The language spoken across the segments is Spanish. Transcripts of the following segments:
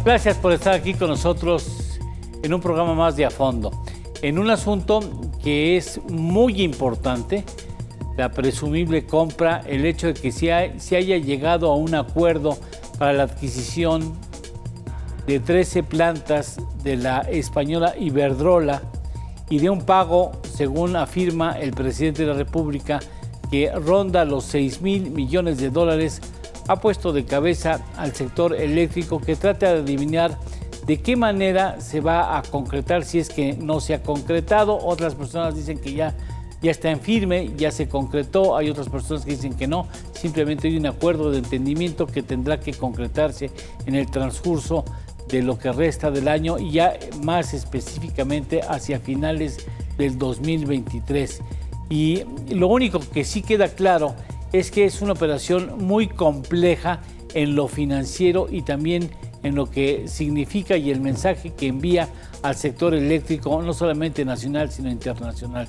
Gracias por estar aquí con nosotros en un programa más de A Fondo. En un asunto que es muy importante, la presumible compra, el hecho de que se haya llegado a un acuerdo para la adquisición de 13 plantas de la española Iberdrola y de un pago, según afirma el presidente de la República, que ronda los 6,000 millones de dólares, ha puesto de cabeza al sector eléctrico, que trata de adivinar de qué manera se va a concretar, si es que no se ha concretado. Otras personas dicen que ya está en firme, ya se concretó. Hay otras personas que dicen que no, simplemente hay un acuerdo de entendimiento que tendrá que concretarse en el transcurso de lo que resta del año y ya más específicamente hacia finales del 2023. Y lo único que sí queda claro es que es una operación muy compleja en lo financiero y también en lo que significa y el mensaje que envía al sector eléctrico, no solamente nacional, sino internacional.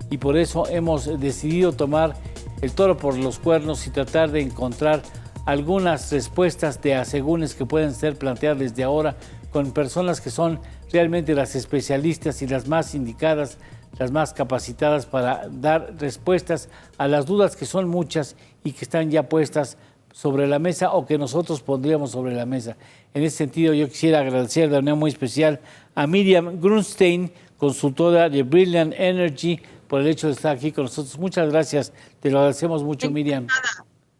Y por eso hemos decidido tomar el toro por los cuernos y tratar de encontrar algunas respuestas de asegúnes que pueden ser planteadas desde ahora con personas que son realmente las especialistas y las más indicadas, las más capacitadas para dar respuestas a las dudas, que son muchas y que están ya puestas sobre la mesa o que nosotros pondríamos sobre la mesa. En ese sentido, yo quisiera agradecer de manera muy especial a Miriam Grunstein, consultora de Brilliant Energy, por el hecho de estar aquí con nosotros. Muchas gracias, te lo agradecemos mucho, Miriam.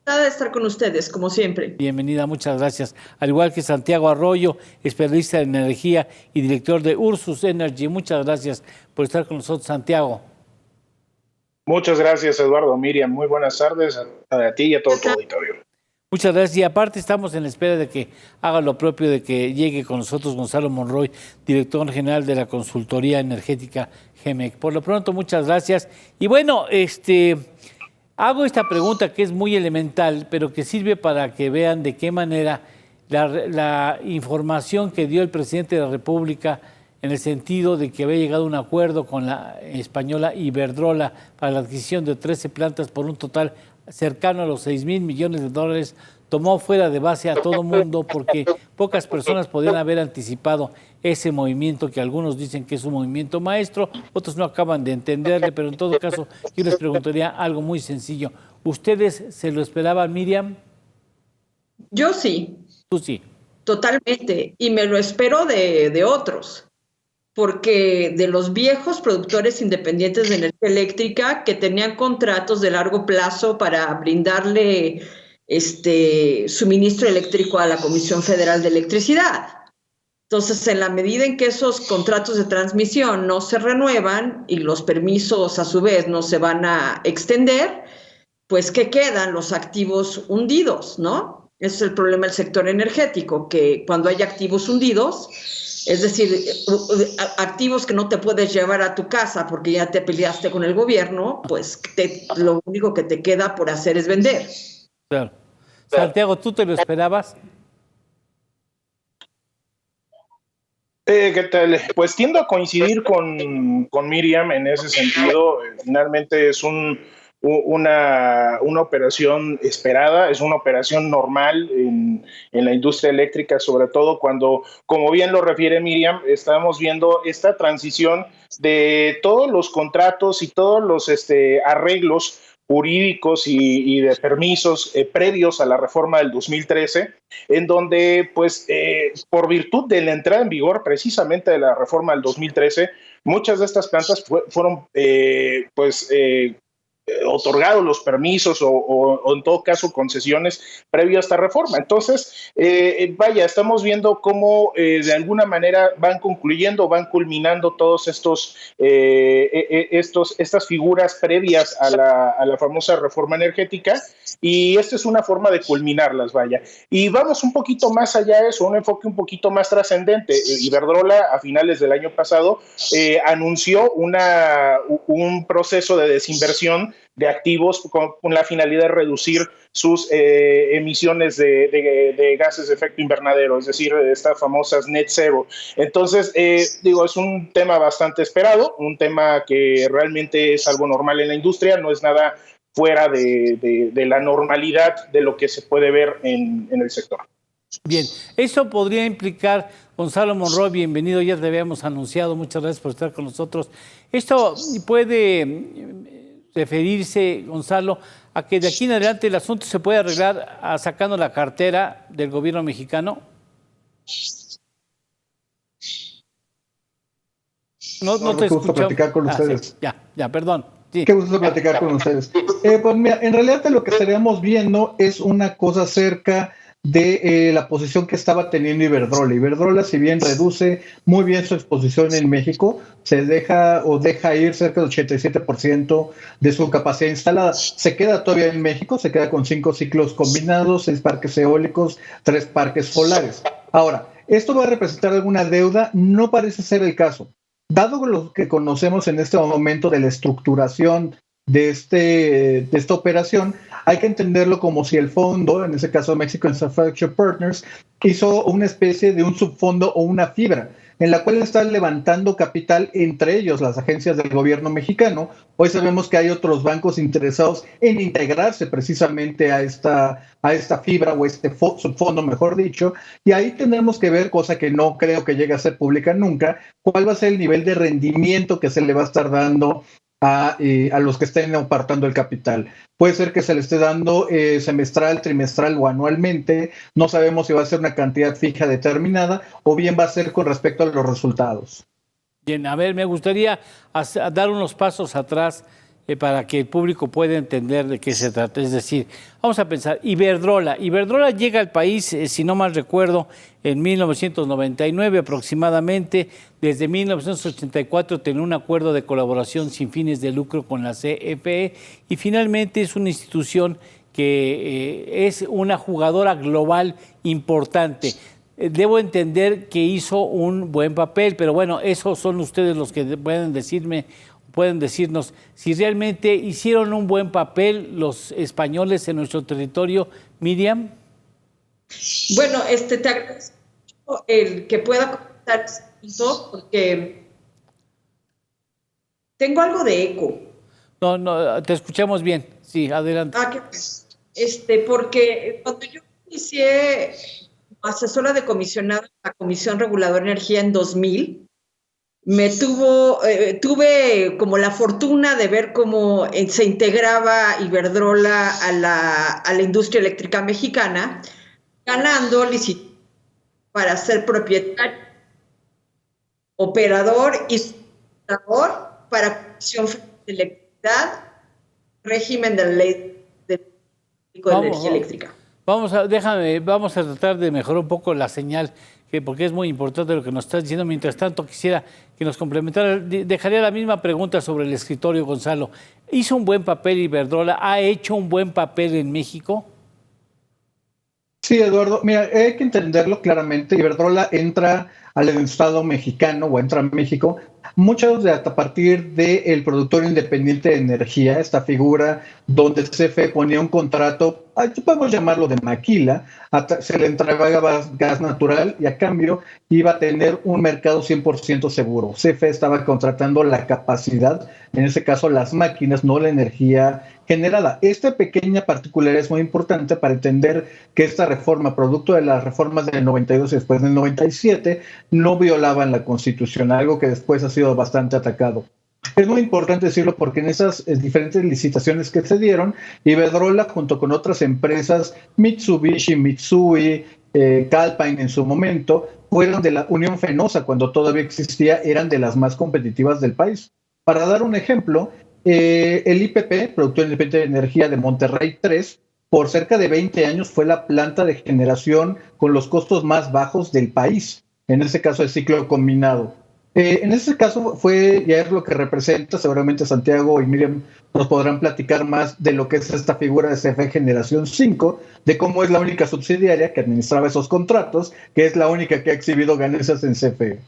Nada de estar con ustedes, como siempre. Bienvenida, muchas gracias. Al igual que Santiago Arroyo, especialista en energía y director de Ursus Energy. Muchas gracias por estar con nosotros, Santiago. Muchas gracias, Eduardo. Miriam, muy buenas tardes a ti y a todo tu auditorio. Muchas gracias. Y aparte estamos en espera de que haga lo propio, de que llegue con nosotros Gonzalo Monroy, director general de la consultoría energética GEMEC. Por lo pronto, muchas gracias. Y bueno, hago esta pregunta que es muy elemental, pero que sirve para que vean de qué manera la información que dio el presidente de la República en el sentido de que había llegado a un acuerdo con la española Iberdrola para la adquisición de 13 plantas por un total cercano a los 6,000 millones de dólares, tomó fuera de base a todo mundo, porque pocas personas podían haber anticipado ese movimiento, que algunos dicen que es un movimiento maestro, otros no acaban de entenderle, pero en todo caso yo les preguntaría algo muy sencillo. ¿Ustedes se lo esperaban, Miriam? Yo sí. Tú sí. Totalmente. Y me lo espero de otros, porque de los viejos productores independientes de energía eléctrica que tenían contratos de largo plazo para brindarle suministro eléctrico a la Comisión Federal de Electricidad. Entonces, en la medida en que esos contratos de transmisión no se renuevan y los permisos a su vez no se van a extender, pues ¿qué quedan? Los activos hundidos, ¿no? Ese es el problema del sector energético, que cuando hay activos hundidos, es decir, activos que no te puedes llevar a tu casa porque ya te peleaste con el gobierno, pues lo único que te queda por hacer es vender. Claro. Santiago, ¿tú te lo esperabas? ¿Qué tal? Pues tiendo a coincidir con Miriam en ese sentido. Finalmente es una operación esperada, es una operación normal en la industria eléctrica, sobre todo cuando, como bien lo refiere Miriam, estamos viendo esta transición de todos los contratos y todos los arreglos jurídicos y de permisos previos a la reforma del 2013, en donde, pues, por virtud de la entrada en vigor precisamente de la reforma del 2013, muchas de estas plantas fueron, otorgados los permisos o en todo caso concesiones previo a esta reforma. Entonces, estamos viendo cómo de alguna manera van concluyendo, van culminando todos estas figuras previas a la famosa reforma energética, y esta es una forma de culminarlas, Y vamos un poquito más allá de eso, un enfoque un poquito más trascendente. Iberdrola a finales del año pasado anunció un proceso de desinversión de activos con la finalidad de reducir sus emisiones de gases de efecto invernadero, es decir, estas famosas net zero. Entonces, es un tema bastante esperado, un tema que realmente es algo normal en la industria, no es nada fuera de la normalidad de lo que se puede ver en el sector. Bien, eso podría implicar, Gonzalo Monroy, bienvenido, ya te habíamos anunciado, muchas gracias por estar con nosotros. Esto puede referirse, Gonzalo, a que de aquí en adelante el asunto se puede arreglar sacando la cartera del gobierno mexicano. No te Qué gusto escuchamos. platicar con ustedes. Sí, ya, perdón. Sí. Qué gusto platicar con ustedes. Pues mira, en realidad lo que estaríamos viendo es una cosa acerca de la posición que estaba teniendo Iberdrola. Iberdrola, si bien reduce muy bien su exposición en México, deja ir cerca del 87% de su capacidad instalada. Se queda todavía en México, se queda con 5 ciclos combinados, 6 parques eólicos, 3 parques solares. Ahora, ¿esto va a representar alguna deuda? No parece ser el caso. Dado lo que conocemos en este momento de la estructuración de esta operación, hay que entenderlo como si el fondo, en ese caso Mexico Infrastructure Partners, hizo una especie de un subfondo o una fibra, en la cual están levantando capital, entre ellos las agencias del gobierno mexicano. Hoy sabemos que hay otros bancos interesados en integrarse precisamente a esta fibra o este subfondo, mejor dicho, y ahí tendremos que ver, cosa que no creo que llegue a ser pública nunca, cuál va a ser el nivel de rendimiento que se le va a estar dando a los que estén apartando el capital. Puede ser que se le esté dando semestral, trimestral o anualmente. No sabemos si va a ser una cantidad fija determinada o bien va a ser con respecto a los resultados. Bien, a ver, me gustaría dar unos pasos atrás para que el público pueda entender de qué se trata. Es decir, vamos a pensar, Iberdrola llega al país, si no mal recuerdo, en 1999 aproximadamente. Desde 1984 tenía un acuerdo de colaboración sin fines de lucro con la CFE y finalmente es una institución que es una jugadora global importante. Debo entender que hizo un buen papel, pero bueno, esos son ustedes los que pueden decirnos si realmente hicieron un buen papel los españoles en nuestro territorio. Miriam. Bueno, te agradezco el que pueda comentar esto porque tengo algo de eco. No, te escuchamos bien. Sí, adelante. Porque cuando yo inicié asesora de comisionada en la Comisión Reguladora de Energía en 2000, tuve como la fortuna de ver cómo se integraba Iberdrola a la industria eléctrica mexicana, ganando licitaciones para ser propietario, operador y suministrador para Comisión Federal de Electricidad, régimen de la ley de energía eléctrica. Vamos a tratar de mejorar un poco la señal, porque es muy importante lo que nos estás diciendo. Mientras tanto, quisiera que nos complementara. Dejaría la misma pregunta sobre el escritorio, Gonzalo. ¿Hizo un buen papel Iberdrola? ¿Ha hecho un buen papel en México? Sí, Eduardo. Mira, hay que entenderlo claramente. Iberdrola entra al Estado mexicano o entra a México muchos a partir del productor independiente de energía, esta figura donde el CFE ponía un contrato, podemos llamarlo de maquila, se le entregaba gas natural y a cambio iba a tener un mercado 100% seguro. CFE estaba contratando la capacidad, en ese caso las máquinas, no la energía generada. Esta pequeña particularidad es muy importante para entender que esta reforma, producto de las reformas del 92 y después del 97, no violaban la Constitución, algo que después ha sido bastante atacado. Es muy importante decirlo porque en esas diferentes licitaciones que se dieron, Iberdrola junto con otras empresas, Mitsubishi, Mitsui, Calpine en su momento, fueron de la Unión Fenosa cuando todavía existía, eran de las más competitivas del país. Para dar un ejemplo, el IPP, Productor Independiente de Energía de Monterrey 3, por cerca de 20 años fue la planta de generación con los costos más bajos del país, en este caso el ciclo combinado. En ese caso ya es lo que representa, seguramente Santiago y Miriam nos podrán platicar más de lo que es esta figura de CFE Generación 5, de cómo es la única subsidiaria que administraba esos contratos, que es la única que ha exhibido ganancias en CFE.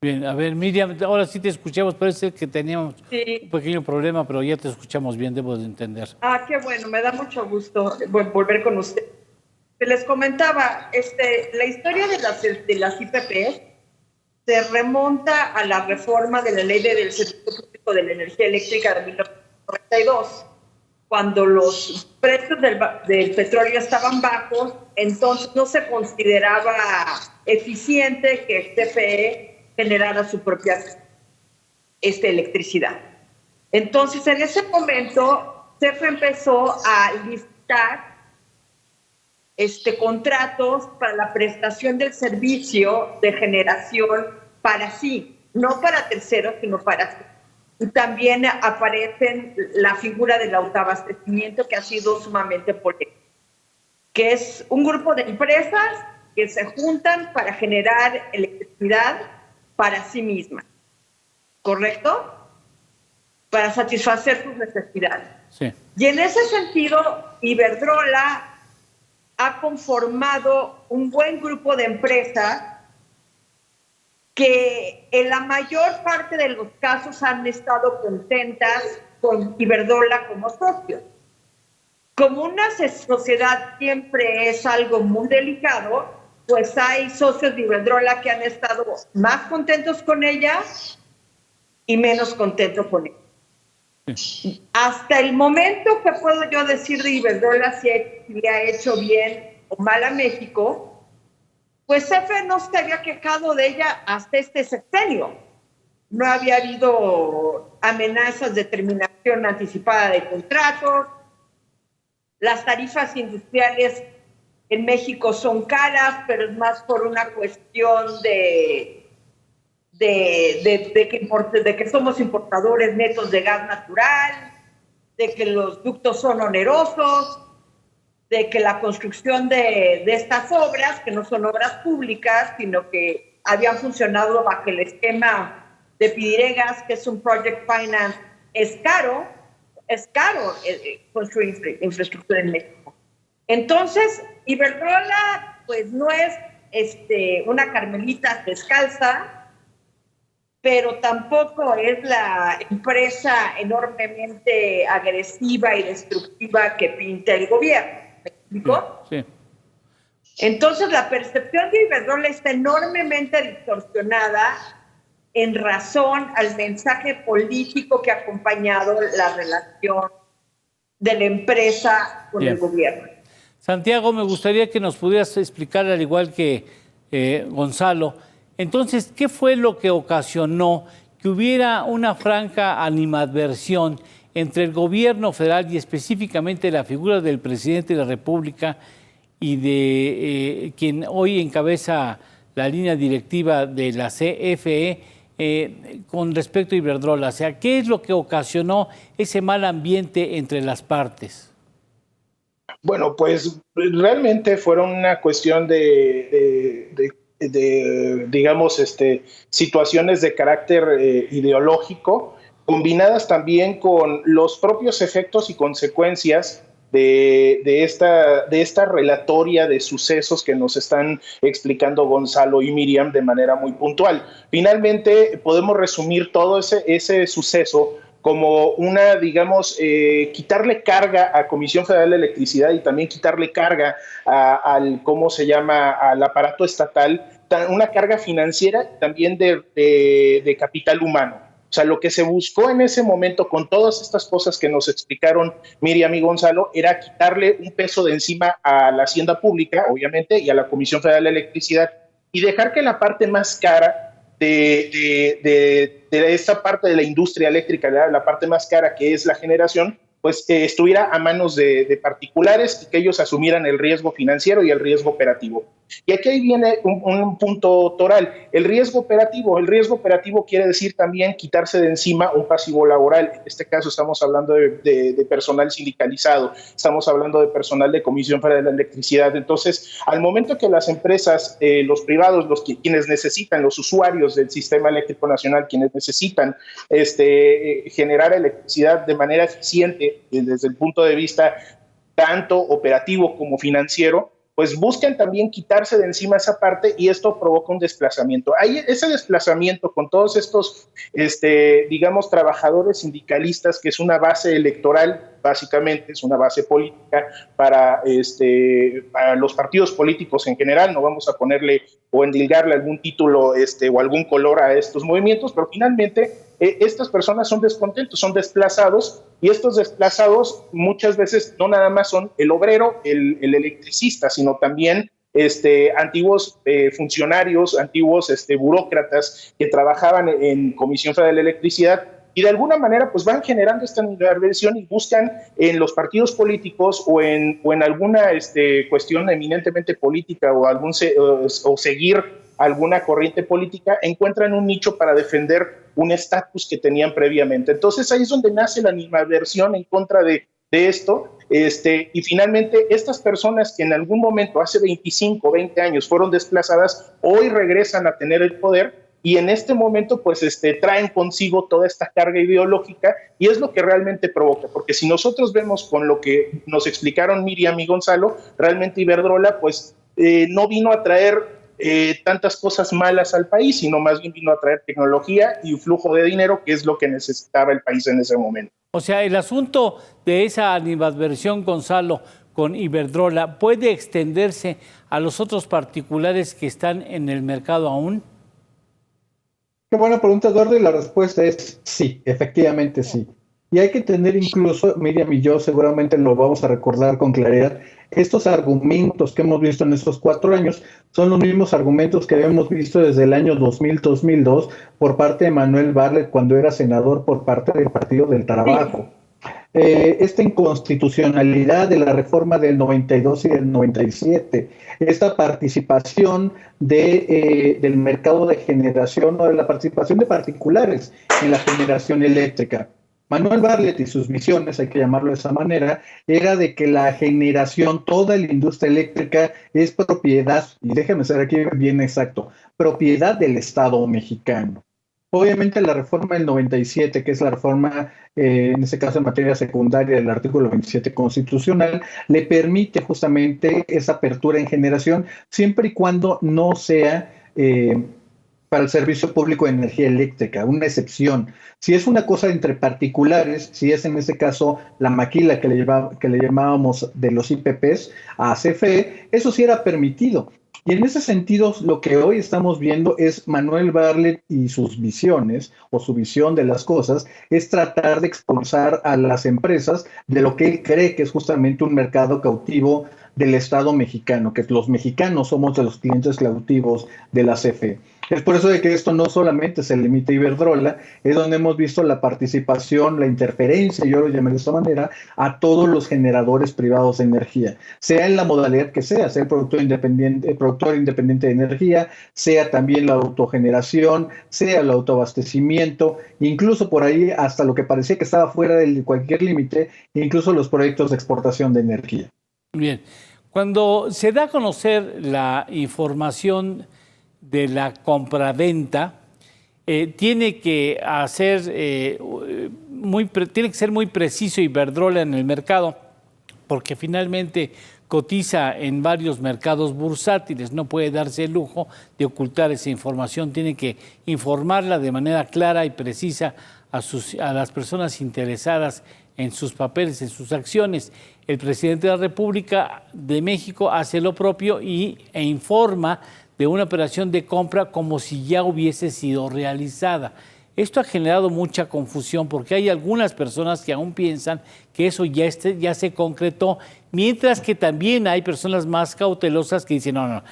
Bien, a ver, Miriam, ahora sí te escuchamos, parece que teníamos un pequeño problema, pero ya te escuchamos bien, debo de entender. Qué bueno, me da mucho gusto volver con usted. Les comentaba, la historia de las IPP se remonta a la reforma de la Ley del Servicio Público de la Energía Eléctrica de 1992, cuando los precios del petróleo estaban bajos, entonces no se consideraba eficiente que CFE generara su propia electricidad. Entonces, en ese momento, CFE empezó a licitar contratos para la prestación del servicio de generación para sí, no para terceros, sino para sí. Y también aparece la figura del autoabastecimiento, que ha sido sumamente polémica, que es un grupo de empresas que se juntan para generar electricidad para sí mismas, ¿correcto? Para satisfacer sus necesidades. Sí. Y en ese sentido, Iberdrola ha conformado un buen grupo de empresas que en la mayor parte de los casos han estado contentas con Iberdrola como socios. Como una sociedad siempre es algo muy delicado, pues hay socios de Iberdrola que han estado más contentos con ella y menos contentos con ella. Sí. Hasta el momento que puedo yo decir de Iberdrola si ha hecho bien o mal a México, pues CFE no se había quejado de ella hasta este sexenio. No había habido amenazas de terminación anticipada de contratos. Las tarifas industriales en México son caras, pero es más por una cuestión de que somos importadores netos de gas natural, de que los ductos son onerosos, de que la construcción de estas obras, que no son obras públicas, sino que habían funcionado bajo el esquema de Pidiregas, que es un project finance, es caro construir infraestructura en México. Entonces, Iberdrola, pues no es una Carmelita descalza, pero tampoco es la empresa enormemente agresiva y destructiva que pinta el gobierno. ¿Me explico? Sí. Entonces, la percepción de Iberdrola está enormemente distorsionada en razón al mensaje político que ha acompañado la relación de la empresa con el gobierno. Santiago, me gustaría que nos pudieras explicar, al igual que Gonzalo, entonces, ¿qué fue lo que ocasionó que hubiera una franca animadversión entre el gobierno federal y específicamente la figura del presidente de la República y de quien hoy encabeza la línea directiva de la CFE con respecto a Iberdrola? O sea, ¿qué es lo que ocasionó ese mal ambiente entre las partes? Bueno, pues realmente fueron una cuestión de digamos, situaciones de carácter ideológico, combinadas también con los propios efectos y consecuencias de esta relatoria de sucesos que nos están explicando Gonzalo y Miriam de manera muy puntual. Finalmente, podemos resumir todo ese suceso como una, digamos, quitarle carga a Comisión Federal de Electricidad y también quitarle carga al aparato estatal, una carga financiera también de capital humano. O sea, lo que se buscó en ese momento con todas estas cosas que nos explicaron Miriam y Gonzalo era quitarle un peso de encima a la hacienda pública, obviamente, y a la Comisión Federal de Electricidad, y dejar que la parte más cara de esta parte de la industria eléctrica, la parte más cara que es la generación, pues estuviera a manos de particulares y que ellos asumieran el riesgo financiero y el riesgo operativo. Y aquí viene un punto toral. El riesgo operativo quiere decir también quitarse de encima un pasivo laboral. En este caso estamos hablando de personal sindicalizado, estamos hablando de personal de Comisión Federal de Electricidad. Entonces, al momento que las empresas, los privados, quienes necesitan, los usuarios del sistema eléctrico nacional, quienes necesitan generar electricidad de manera eficiente desde el punto de vista tanto operativo como financiero, pues buscan también quitarse de encima esa parte y esto provoca un desplazamiento. Hay ese desplazamiento con todos estos, digamos, trabajadores sindicalistas, que es una base electoral, básicamente, es una base política para los partidos políticos en general. No vamos a ponerle o endilgarle algún título o algún color a estos movimientos, pero finalmente estas personas son descontentos, son desplazados, y estos desplazados muchas veces no nada más son el obrero, el electricista, sino también antiguos funcionarios, antiguos burócratas que trabajaban en Comisión Federal de Electricidad, y de alguna manera pues van generando esta intervención y buscan en los partidos políticos o en alguna cuestión eminentemente política o seguir alguna corriente política, encuentran un nicho para defender un estatus que tenían previamente. Entonces ahí es donde nace la animadversión en contra de esto, y finalmente estas personas que en algún momento hace 25, 20 años fueron desplazadas, hoy regresan a tener el poder, y en este momento pues traen consigo toda esta carga ideológica, y es lo que realmente provoca, porque si nosotros vemos con lo que nos explicaron Miriam y Gonzalo, realmente Iberdrola pues no vino a traer tantas cosas malas al país, sino más bien vino a traer tecnología y un flujo de dinero, que es lo que necesitaba el país en ese momento. O sea, el asunto de esa animadversión, Gonzalo, con Iberdrola, ¿puede extenderse a los otros particulares que están en el mercado aún? Qué buena pregunta, Eduardo, y la respuesta es sí, efectivamente sí. Y hay que entender incluso, Miriam y yo seguramente lo vamos a recordar con claridad, estos argumentos que hemos visto en estos 4 años son los mismos argumentos que habíamos visto desde el año 2000-2002 por parte de Manuel Bartlett cuando era senador por parte del Partido del Trabajo. Esta inconstitucionalidad de la reforma del 92 y del 97, esta participación del mercado de generación o de la participación de particulares en la generación eléctrica. Manuel Bartlett y sus visiones, hay que llamarlo de esa manera, era de que la generación, toda la industria eléctrica es propiedad, y déjenme ser aquí bien exacto, propiedad del Estado mexicano. Obviamente la reforma del 97, que es la reforma, en este caso en materia secundaria del artículo 27 constitucional, le permite justamente esa apertura en generación, siempre y cuando no sea para el servicio público de energía eléctrica, una excepción. Si es una cosa entre particulares, si es en este caso la maquila que le llamábamos de los IPPs a CFE, eso sí era permitido. Y en ese sentido, lo que hoy estamos viendo es Manuel Bartlett y sus visiones, o su visión de las cosas, es tratar de expulsar a las empresas de lo que él cree que es justamente un mercado cautivo del Estado mexicano, que los mexicanos somos de los clientes cautivos de la CFE. Es por eso de que esto no solamente se limita a Iberdrola, es donde hemos visto la participación, la interferencia, yo lo llamé de esta manera, a todos los generadores privados de energía, sea en la modalidad que sea el productor independiente de energía, sea también la autogeneración, sea el autoabastecimiento, incluso por ahí hasta lo que parecía que estaba fuera de cualquier límite, incluso los proyectos de exportación de energía. Bien, cuando se da a conocer la información de la compraventa, tiene que ser muy preciso Iberdrola en el mercado, porque finalmente cotiza en varios mercados bursátiles, no puede darse el lujo de ocultar esa información, tiene que informarla de manera clara y precisa a las personas interesadas en sus papeles, en sus acciones. El presidente de la República de México hace lo propio e informa de una operación de compra como si ya hubiese sido realizada. Esto ha generado mucha confusión porque hay algunas personas que aún piensan que eso ya se concretó, mientras que también hay personas más cautelosas que dicen, no,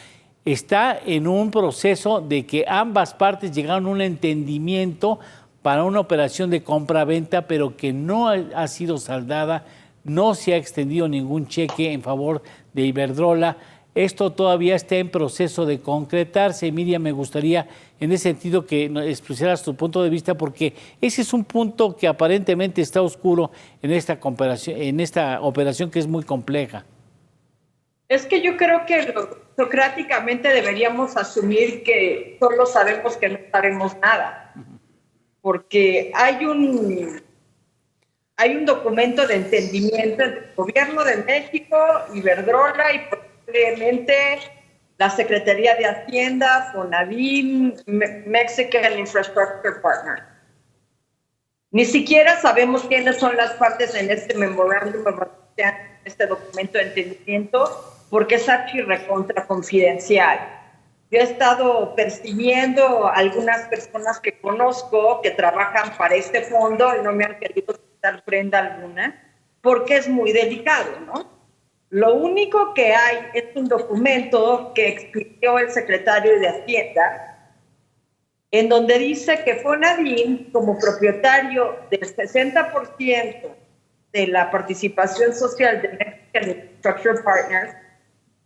está en un proceso de que ambas partes llegaron a un entendimiento para una operación de compra-venta, pero que no ha sido saldada, no se ha extendido ningún cheque en favor de Iberdrola. Esto todavía está en proceso de concretarse. Miriam, me gustaría en ese sentido que expresaras tu punto de vista, porque ese es un punto que aparentemente está oscuro en esta operación que es muy compleja. Es que yo creo que socráticamente deberíamos asumir que solo sabemos que no sabemos nada, porque hay un documento de entendimiento entre el Gobierno de México, Iberdrola y probablemente la Secretaría de Hacienda, Fonavim, Mexican Infrastructure Partners. Ni siquiera sabemos quiénes son las partes en este memorándum, este documento de entendimiento, porque es archi recontra confidencial. Yo he estado persiguiendo a algunas personas que conozco que trabajan para este fondo y no me han querido quitar prenda alguna, porque es muy delicado, ¿no? Lo único que hay es un documento que expidió el secretario de Hacienda, en donde dice que Fonadín, como propietario del 60% de la participación social de Mexican Infrastructure Partners,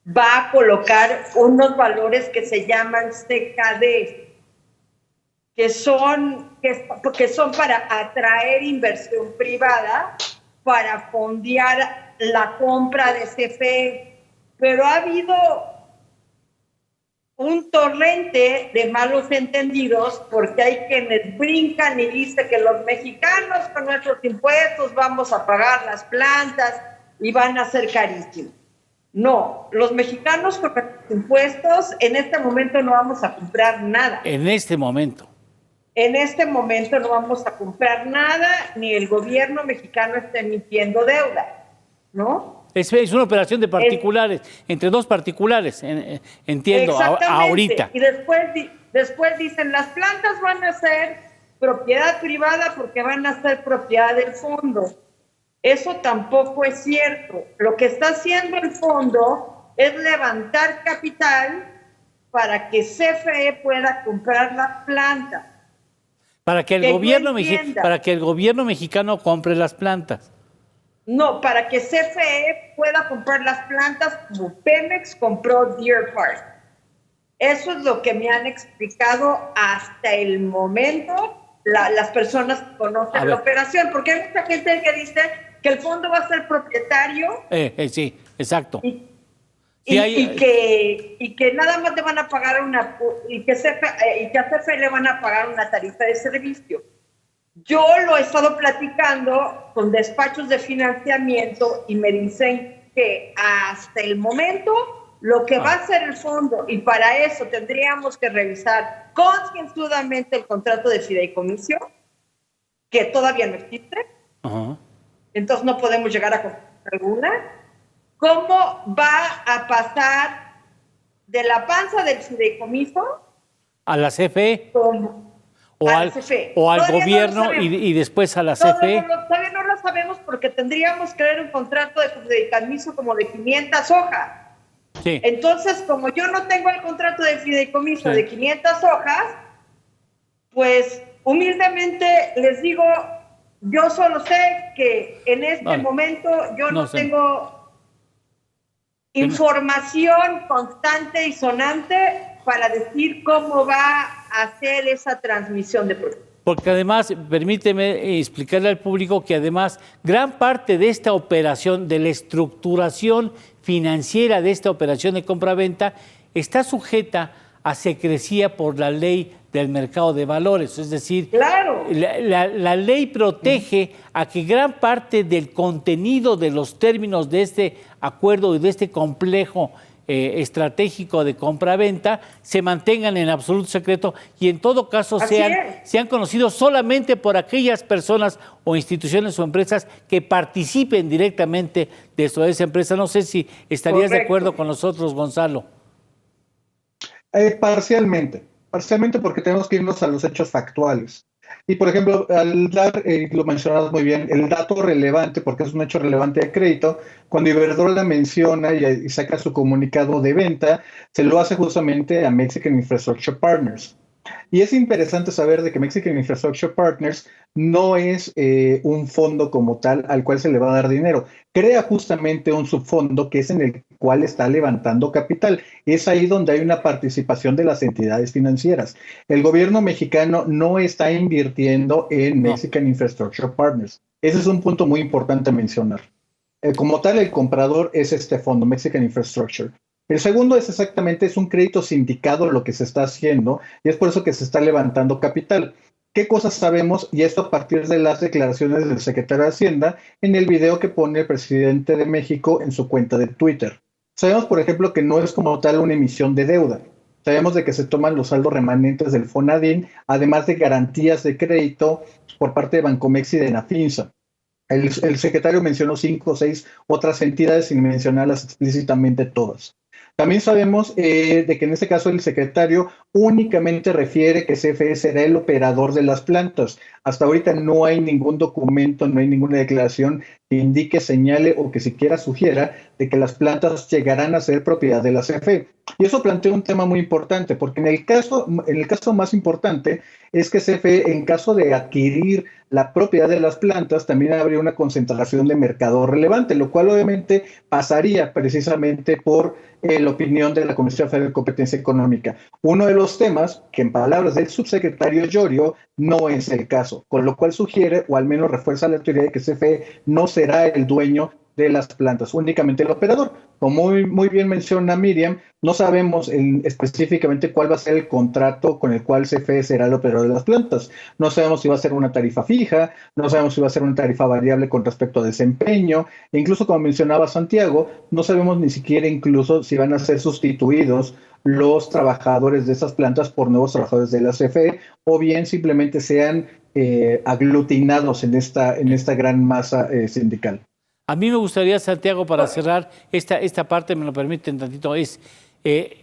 va a colocar unos valores que se llaman CKD, que son para atraer inversión privada, para fondear la compra de CFE. Pero ha habido un torrente de malos entendidos, porque hay quienes brincan y dicen que los mexicanos con nuestros impuestos vamos a pagar las plantas y van a ser carísimos. No, los mexicanos con nuestros impuestos en este momento no vamos a comprar nada. En este momento. En este momento no vamos a comprar nada, ni el gobierno mexicano está emitiendo deuda, ¿no? Es una operación de particulares, entre dos particulares, entiendo, ahorita. Y después dicen, las plantas van a ser propiedad privada porque van a ser propiedad del fondo. Eso tampoco es cierto. Lo que está haciendo el fondo es levantar capital para que CFE pueda comprar las plantas. Para que el gobierno mexicano compre las plantas. No, para que CFE pueda comprar las plantas como Pemex compró Deer Park. Eso es lo que me han explicado hasta el momento las personas que conocen la operación, porque hay mucha gente que dice que el fondo va a ser propietario. Sí, exacto. Y que nada más le van a pagar y que a CFE le van a pagar una tarifa de servicio. Yo lo he estado platicando con despachos de financiamiento y me dicen que hasta el momento lo que va a hacer el fondo, y para eso tendríamos que revisar concienzudamente el contrato de fideicomiso, que todavía no existe. Uh-huh. Entonces no podemos llegar a conclusión alguna. ¿Cómo va a pasar de la panza del fideicomiso a la CFE? O al todavía gobierno no y después a la CFE. Todavía no lo sabemos porque tendríamos que ver un contrato de fideicomiso como de 500 hojas. Sí. Entonces, como yo no tengo el contrato de fideicomiso de 500 hojas, pues humildemente les digo, yo solo sé que en este momento yo no tengo información constante y sonante para decir cómo va a hacer esa transmisión de productos. Porque además, permíteme explicarle al público que además gran parte de esta operación, de la estructuración financiera de esta operación de compra-venta, está sujeta a secrecía por la ley del mercado de valores. Es decir, claro, la ley protege a que gran parte del contenido de los términos de este acuerdo y de este complejo estratégico de compra-venta se mantengan en absoluto secreto y en todo caso sean conocidos solamente por aquellas personas o instituciones o empresas que participen directamente de esa empresa. No sé si estarías de acuerdo con nosotros, Gonzalo. Parcialmente porque tenemos que irnos a los hechos factuales. Y, por ejemplo, al dar, lo mencionabas muy bien, el dato relevante, porque es un hecho relevante de crédito, cuando Iberdrola menciona y saca su comunicado de venta, se lo hace justamente a Mexican Infrastructure Partners. Y es interesante saber de que Mexican Infrastructure Partners no es un fondo como tal al cual se le va a dar dinero. Crea justamente un subfondo que es en el cual está levantando capital. Es ahí donde hay una participación de las entidades financieras. El gobierno mexicano no está invirtiendo en Mexican Infrastructure Partners. Ese es un punto muy importante a mencionar. Como tal, el comprador es este fondo, Mexican Infrastructure. El segundo es un crédito sindicado lo que se está haciendo y es por eso que se está levantando capital. ¿Qué cosas sabemos? Y esto a partir de las declaraciones del secretario de Hacienda en el video que pone el presidente de México en su cuenta de Twitter. Sabemos, por ejemplo, que no es como tal una emisión de deuda. Sabemos de que se toman los saldos remanentes del Fonadín, además de garantías de crédito por parte de Bancomext y de Nafinsa. El secretario mencionó 5 o 6 otras entidades sin mencionarlas explícitamente todas. También sabemos de que en este caso el secretario únicamente refiere que CFE será el operador de las plantas. Hasta ahorita no hay ningún documento, no hay ninguna declaración que indique, señale o que siquiera sugiera de que las plantas llegarán a ser propiedad de la CFE. Y eso plantea un tema muy importante, porque en el caso más importante es que CFE, en caso de adquirir la propiedad de las plantas, también habría una concentración de mercado relevante, lo cual obviamente pasaría precisamente por la opinión de la Comisión Federal de Competencia Económica. Uno de los temas que, en palabras del subsecretario Llorio, no es el caso, con lo cual sugiere, o al menos refuerza la teoría de que CFE no será el dueño de las plantas, únicamente el operador. Como muy bien menciona Miriam, no sabemos específicamente cuál va a ser el contrato con el cual CFE será el operador de las plantas. No sabemos si va a ser una tarifa fija, no sabemos si va a ser una tarifa variable con respecto a desempeño, e incluso como mencionaba Santiago, no sabemos ni siquiera incluso si van a ser sustituidos los trabajadores de esas plantas por nuevos trabajadores de la CFE, o bien simplemente sean aglutinados en esta gran masa sindical. A mí me gustaría, Santiago, para cerrar esta parte, me lo permiten tantito, es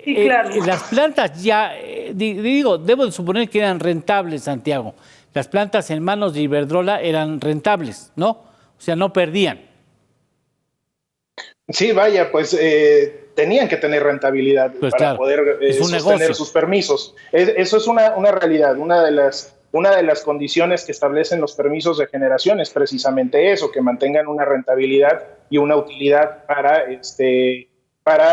claro. Las plantas ya, debo de suponer que eran rentables, Santiago. Las plantas en manos de Iberdrola eran rentables, ¿no? O sea, no perdían. Sí, vaya, pues tenían que tener rentabilidad pues para claro, poder sostener sus permisos. Eso es una realidad, una de las condiciones que establecen los permisos de generación es precisamente eso, que mantengan una rentabilidad y una utilidad para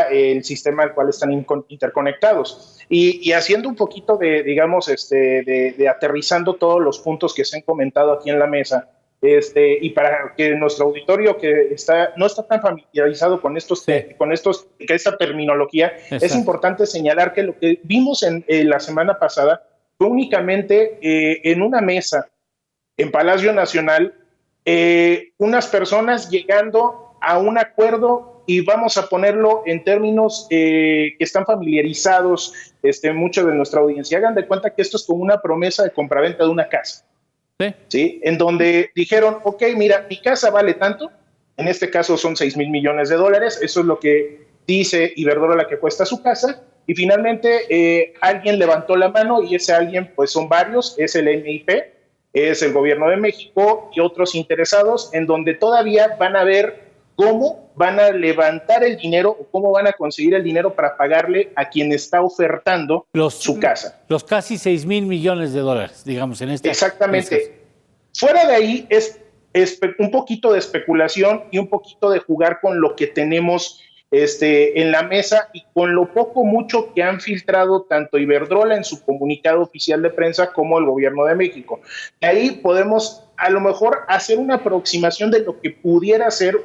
el sistema al cual están interconectados. Y haciendo un poquito de aterrizando todos los puntos que se han comentado aquí en la mesa, y para que nuestro auditorio que no está tan familiarizado con esta terminología, exacto, es importante señalar que lo que vimos en la semana pasada fue únicamente en una mesa en Palacio Nacional, unas personas llegando a un acuerdo, y vamos a ponerlo en términos que están familiarizados mucho de nuestra audiencia. Hagan de cuenta que esto es como una promesa de compraventa de una casa. ¿Sí? En donde dijeron, ok, mira, mi casa vale tanto, en este caso son $6,000 millones, eso es lo que dice Iberdrola que cuesta su casa, y finalmente alguien levantó la mano, y ese alguien pues son varios, es el MIP, es el Gobierno de México y otros interesados, en donde todavía van a ver cómo van a levantar el dinero o cómo van a conseguir el dinero para pagarle a quien está ofertando su casa. Los casi $6,000 millones, digamos, en este. Exactamente. Fuera de ahí es un poquito de especulación y un poquito de jugar con lo que tenemos en la mesa y con lo poco mucho que han filtrado tanto Iberdrola en su comunicado oficial de prensa como el Gobierno de México. De ahí podemos a lo mejor hacer una aproximación de lo que pudiera ser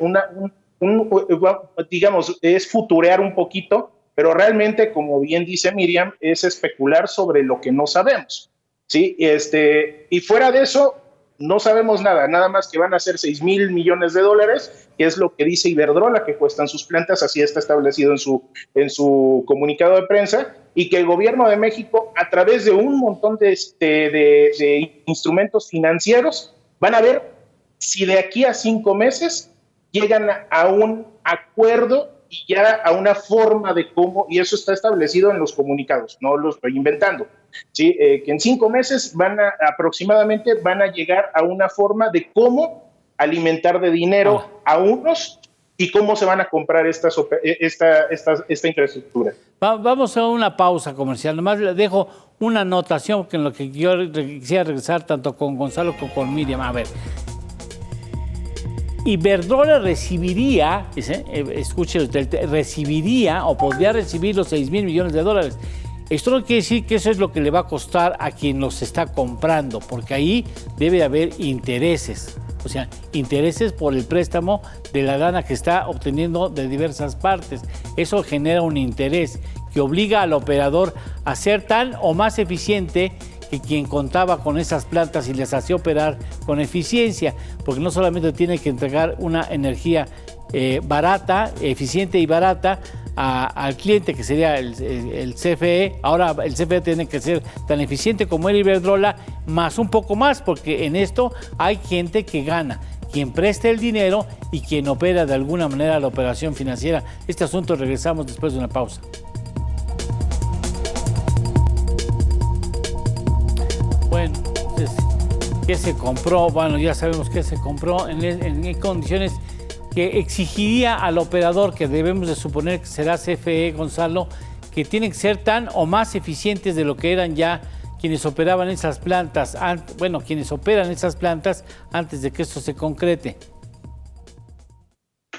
digamos, es futurear un poquito, pero realmente, como bien dice Miriam, es especular sobre lo que no sabemos, ¿sí? Y fuera de eso, no sabemos nada más que van a ser $6,000 millones, que es lo que dice Iberdrola que cuestan sus plantas, así está establecido en su comunicado de prensa, y que el Gobierno de México, a través de un montón de instrumentos financieros, van a ver si de aquí a 5 meses llegan a un acuerdo y ya a una forma de cómo, y eso está establecido en los comunicados, no lo estoy inventando, ¿sí? Que en 5 meses aproximadamente van a llegar a una forma de cómo alimentar de dinero a unos y cómo se van a comprar esta infraestructura. Vamos a una pausa comercial. Nomás les dejo una anotación en lo que yo quisiera regresar tanto con Gonzalo como con Miriam. A ver, Iberdrola recibiría, escuche usted, recibiría o podría recibir los $6,000 millones. Esto no quiere decir que eso es lo que le va a costar a quien los está comprando, porque ahí debe haber intereses. O sea, intereses por el préstamo de la lana que está obteniendo de diversas partes. Eso genera un interés que obliga al operador a ser tan o más eficiente que quien contaba con esas plantas y les hacía operar con eficiencia, porque no solamente tiene que entregar una energía barata, eficiente y barata al cliente, que sería el CFE. Ahora el CFE tiene que ser tan eficiente como el Iberdrola, más un poco más, porque en esto hay gente que gana. quien presta el dinero y quien opera de alguna manera la operación financiera. Este asunto regresamos después de una pausa. Bueno, entonces, ¿qué se compró? Bueno, ya sabemos qué se compró en condiciones que exigiría al operador, que debemos de suponer que será CFE, Gonzalo, que tienen que ser tan o más eficientes de lo que eran ya quienes operaban esas plantas, quienes operan esas plantas antes de que esto se concrete.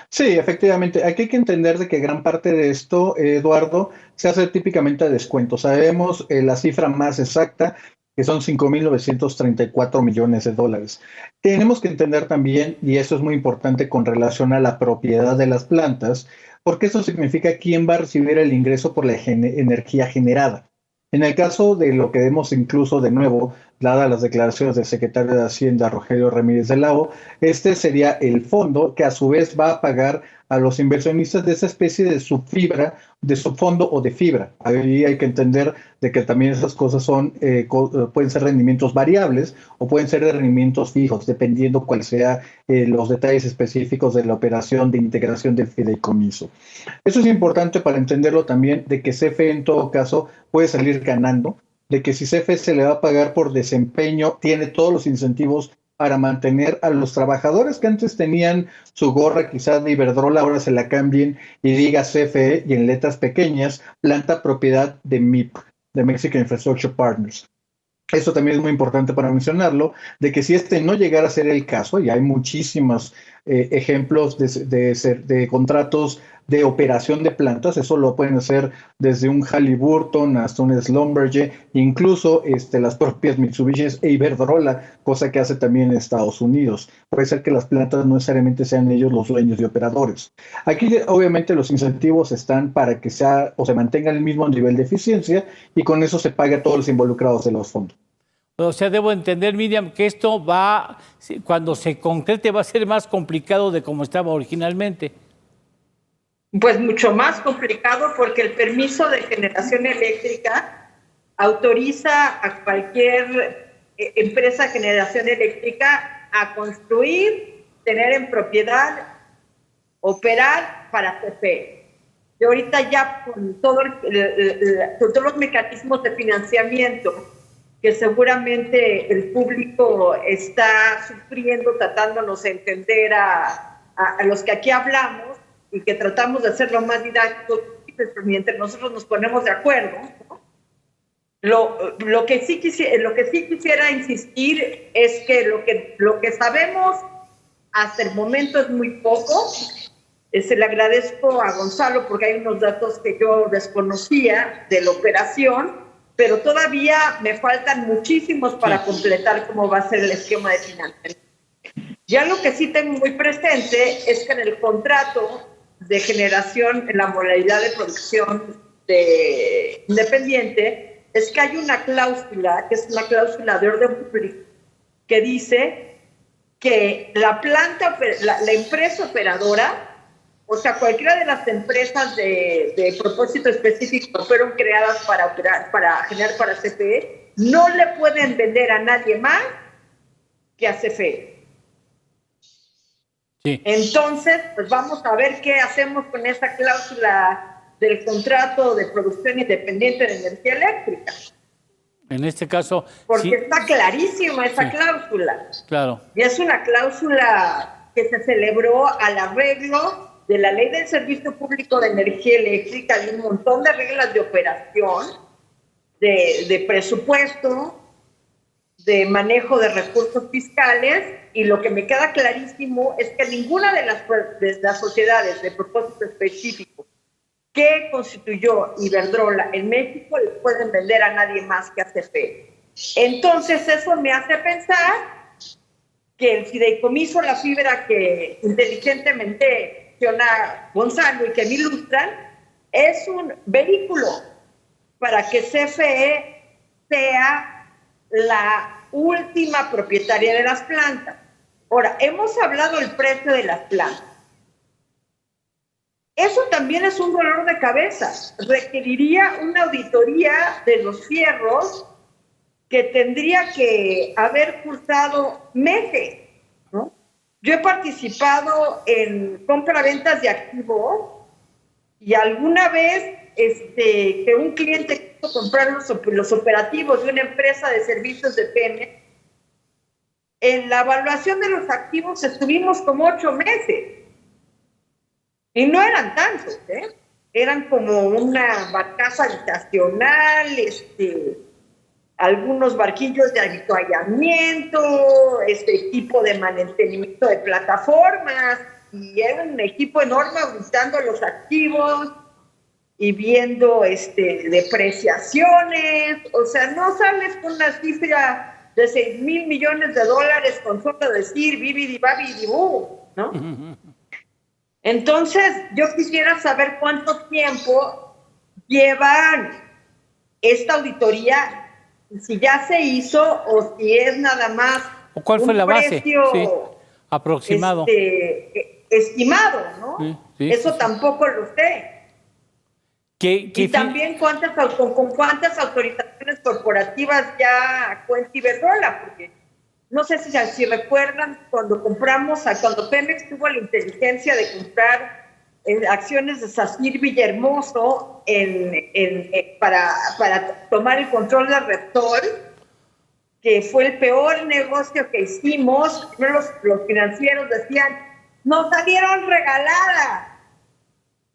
Sí, efectivamente. Aquí hay que entender de que gran parte de esto, Eduardo, se hace típicamente a descuento. Sabemos la cifra más exacta, que son 5.934 millones de dólares. Tenemos que entender también, y eso es muy importante con relación a la propiedad de las plantas, porque eso significa quién va a recibir el ingreso por la energía generada. En el caso de lo que vemos incluso de nuevo, dadas las declaraciones del secretario de Hacienda, Rogelio Ramírez de la O, este sería el fondo que a su vez va a pagar a los inversionistas de esa especie de subfibra, de subfondo o de fibra. Ahí hay que entender de que también esas cosas son pueden ser rendimientos variables o pueden ser de rendimientos fijos, dependiendo cuál sea los detalles específicos de la operación de integración del fideicomiso. Eso es importante para entenderlo también, de que CFE en todo caso puede salir ganando, de que si CFE se le va a pagar por desempeño, tiene todos los incentivos para mantener a los trabajadores que antes tenían su gorra quizás de Iberdrola, ahora se la cambien y diga CFE y en letras pequeñas, planta propiedad de MIP, de Mexican Infrastructure Partners. Eso también es muy importante para mencionarlo, de que si este no llegara a ser el caso, y hay muchísimos ejemplos de contratos de operación de plantas, eso lo pueden hacer desde un Halliburton hasta un Schlumberger, incluso las propias Mitsubishi e Iberdrola, cosa que hace también en Estados Unidos. Puede ser que las plantas no necesariamente sean ellos los dueños y operadores. Aquí obviamente los incentivos están para que sea o se mantenga el mismo nivel de eficiencia y con eso se paga a todos los involucrados de los fondos. O sea, debo entender, Miriam, que esto cuando se concrete, va a ser más complicado de como estaba originalmente. Pues mucho más complicado, porque el permiso de generación eléctrica autoriza a cualquier empresa de generación eléctrica a construir, tener en propiedad, operar para CFE. Y ahorita ya con todos los mecanismos de financiamiento que seguramente el público está sufriendo, tratándonos de entender a los que aquí hablamos, y que tratamos de hacer lo más didáctico posible, pero mientras nosotros nos ponemos de acuerdo, ¿no? Lo que sí quisiera insistir es que lo que sabemos hasta el momento es muy poco. Se le agradezco a Gonzalo porque hay unos datos que yo desconocía de la operación, pero todavía me faltan muchísimos para completar cómo va a ser el esquema de financiamiento. Ya lo que sí tengo muy presente es que en el contrato de generación, en la modalidad de producción independiente, es que hay una cláusula, que es una cláusula de orden público, que dice que la empresa operadora, o sea, cualquiera de las empresas de propósito específico fueron creadas para generar para CFE, no le pueden vender a nadie más que a CFE. Sí. Entonces, pues vamos a ver qué hacemos con esa cláusula del contrato de producción independiente de energía eléctrica. En este caso... Porque sí, está clarísima esa cláusula. Claro. Y es una cláusula que se celebró al arreglo de la Ley del Servicio Público de Energía Eléctrica, y un montón de reglas de operación, de presupuesto, de manejo de recursos fiscales, y lo que me queda clarísimo es que ninguna de las sociedades de propósito específico que constituyó Iberdrola en México le pueden vender a nadie más que a CFE. Entonces eso me hace pensar que el fideicomiso La Fibra, que inteligentemente menciona Gonzalo y que me ilustran, es un vehículo para que CFE sea la última propietaria de las plantas. Ahora, hemos hablado del precio de las plantas. Eso también es un dolor de cabeza. Requeriría una auditoría de los fierros que tendría que haber cursado meses, ¿no? Yo he participado en compra-ventas de activos y alguna vez que un cliente quiso comprar los operativos de una empresa de servicios de Pemex, en la evaluación de los activos estuvimos como 8 meses. Y no eran tantos, eran como una barcaza habitacional, algunos barquillos de avituallamiento, equipo de mantenimiento de plataformas, y era un equipo enorme auditando los activos y viendo depreciaciones. O sea, no sales con una cifra de $6,000 millones con solo decir bibidi babidi bu, ¿no? Entonces, yo quisiera saber cuánto tiempo llevan esta auditoría, si ya se hizo o si es nada más ¿o cuál fue la base? Sí, aproximado. Estimado, ¿no? Sí, eso tampoco lo sé. Y también con cuántas autorizaciones corporativas ya cuenta Iberdrola, porque no sé si recuerdan cuando Pemex tuvo la inteligencia de comprar acciones de Sacir Villahermoso para tomar el control de Repsol, que fue el peor negocio que hicimos. Primero los financieros decían, nos salieron regaladas.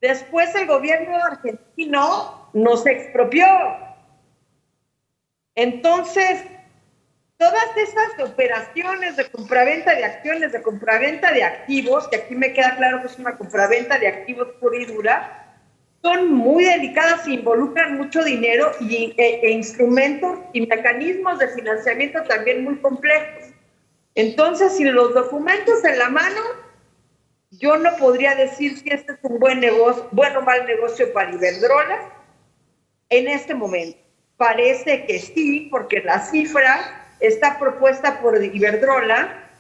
Después el gobierno argentino nos expropió. Entonces, todas esas operaciones de compraventa de acciones, de compraventa de activos, que aquí me queda claro que es una compraventa de activos pura y dura, son muy delicadas e involucran mucho dinero e instrumentos y mecanismos de financiamiento también muy complejos. Entonces, sin los documentos en la mano, yo no podría decir si este es un buen o mal negocio para Iberdrola en este momento. Parece que sí, porque la cifra está propuesta por Iberdrola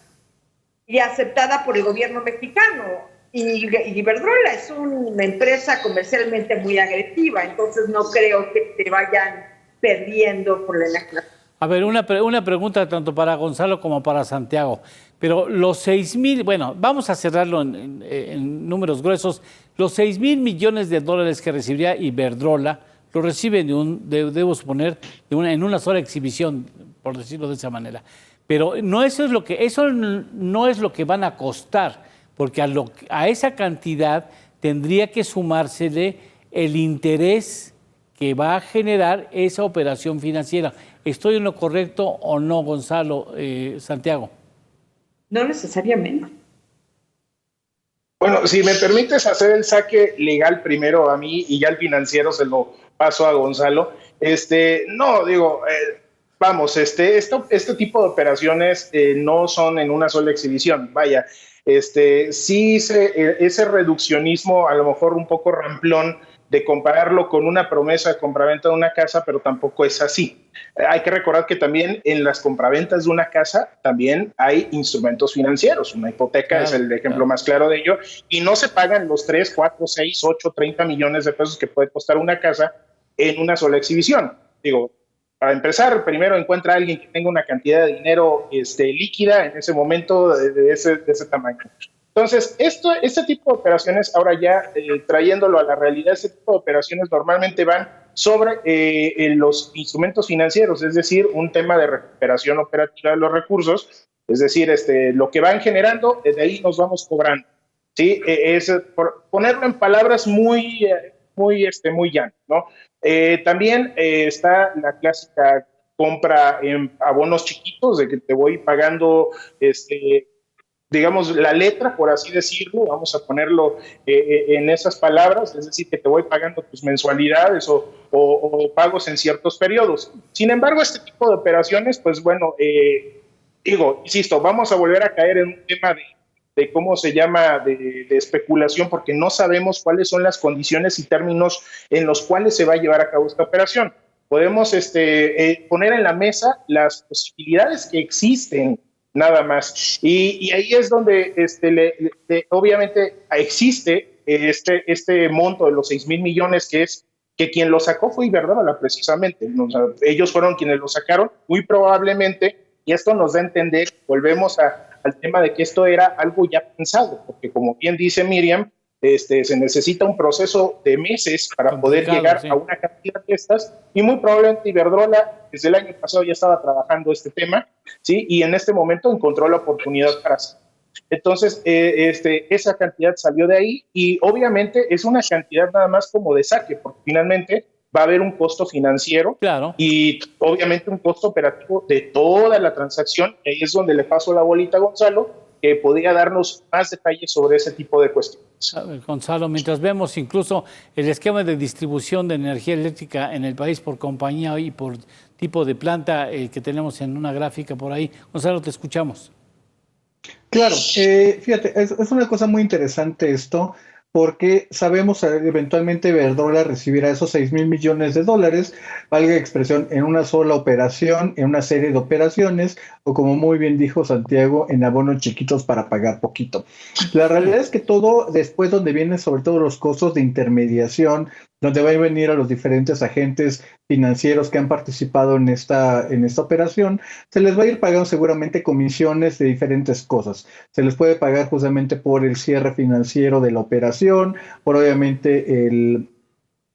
y aceptada por el gobierno mexicano. Y Iberdrola es una empresa comercialmente muy agresiva, entonces no creo que se vayan perdiendo por la enajenación. A ver, una pregunta tanto para Gonzalo como para Santiago. Pero los 6,000, bueno, vamos a cerrarlo en números gruesos. Los $6,000 millones que recibiría Iberdrola, lo reciben debo suponer, en una sola exhibición, por decirlo de esa manera. Pero eso no es lo que van a costar, porque a esa cantidad tendría que sumársele el interés que va a generar esa operación financiera. ¿Estoy en lo correcto o no, Gonzalo, Santiago? No necesariamente. Bueno, si me permites hacer el saque legal primero a mí y ya el financiero se lo paso a Gonzalo. No, digo, vamos, este tipo de operaciones no son en una sola exhibición. Vaya, sí ese reduccionismo a lo mejor un poco ramplón de compararlo con una promesa de compraventa de una casa, pero tampoco es así. Hay que recordar que también en las compraventas de una casa también hay instrumentos financieros. Una hipoteca es el ejemplo más claro de ello, y no se pagan los 3, 4, 6, 8, 30 millones de pesos que puede costar una casa en una sola exhibición. Digo, para empezar, primero encuentra a alguien que tenga una cantidad de dinero líquida en ese momento de ese tamaño. Entonces, este tipo de operaciones, ahora ya trayéndolo a la realidad, este tipo de operaciones normalmente van sobre los instrumentos financieros, es decir, un tema de recuperación operativa de los recursos, es decir, lo que van generando, desde ahí nos vamos cobrando, ¿sí? Es por ponerlo en palabras muy llanas, ¿no? También está la clásica compra en abonos chiquitos, de que te voy pagando digamos, la letra, por así decirlo, vamos a ponerlo en esas palabras, es decir, que te voy pagando tus mensualidades o pagos en ciertos periodos. Sin embargo, este tipo de operaciones, pues bueno, insisto, vamos a volver a caer en un tema de cómo se llama, de especulación, porque no sabemos cuáles son las condiciones y términos en los cuales se va a llevar a cabo esta operación. Podemos poner en la mesa las posibilidades que existen, nada más. Y ahí es donde obviamente existe este monto de los 6,000 millones, que quien lo sacó fue Iberdrola, precisamente. O sea, ellos fueron quienes lo sacaron, muy probablemente, y esto nos da a entender, volvemos al tema de que esto era algo ya pensado, porque como bien dice Miriam, se necesita un proceso de meses para poder llegar a una cantidad de estas, y muy probablemente Iberdrola desde el año pasado ya estaba trabajando este tema, ¿sí? Y en este momento encontró la oportunidad para hacerlo. Entonces, esa cantidad salió de ahí, y obviamente es una cantidad nada más como de saque, porque finalmente va a haber un costo financiero, claro, y obviamente un costo operativo de toda la transacción. Ahí es donde le paso la bolita a Gonzalo, que podría darnos más detalles sobre ese tipo de cuestiones. A ver, Gonzalo, mientras vemos incluso el esquema de distribución de energía eléctrica en el país por compañía y por tipo de planta que tenemos en una gráfica por ahí. Gonzalo, te escuchamos. Claro, fíjate, es una cosa muy interesante esto, porque sabemos eventualmente Iberdrola recibirá esos 6,000 millones de dólares, valga expresión, en una sola operación, en una serie de operaciones, o como muy bien dijo Santiago, en abonos chiquitos para pagar poquito. La realidad es que todo después, donde vienen sobre todo los costos de intermediación, donde van a venir a los diferentes agentes financieros que han participado en esta operación, se les va a ir pagando seguramente comisiones de diferentes cosas. Se les puede pagar justamente por el cierre financiero de la operación, por obviamente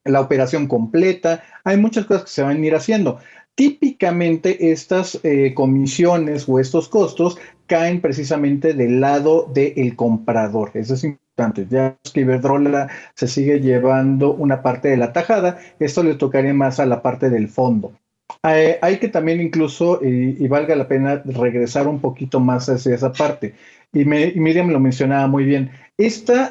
la operación completa. Hay muchas cosas que se van a ir haciendo. Típicamente estas comisiones o estos costos caen precisamente del lado del comprador. Eso es importante. Ya que Iberdrola se sigue llevando una parte de la tajada, esto le tocaría más a la parte del fondo. Hay que también incluso, y valga la pena regresar un poquito más hacia esa parte, y Miriam lo mencionaba muy bien,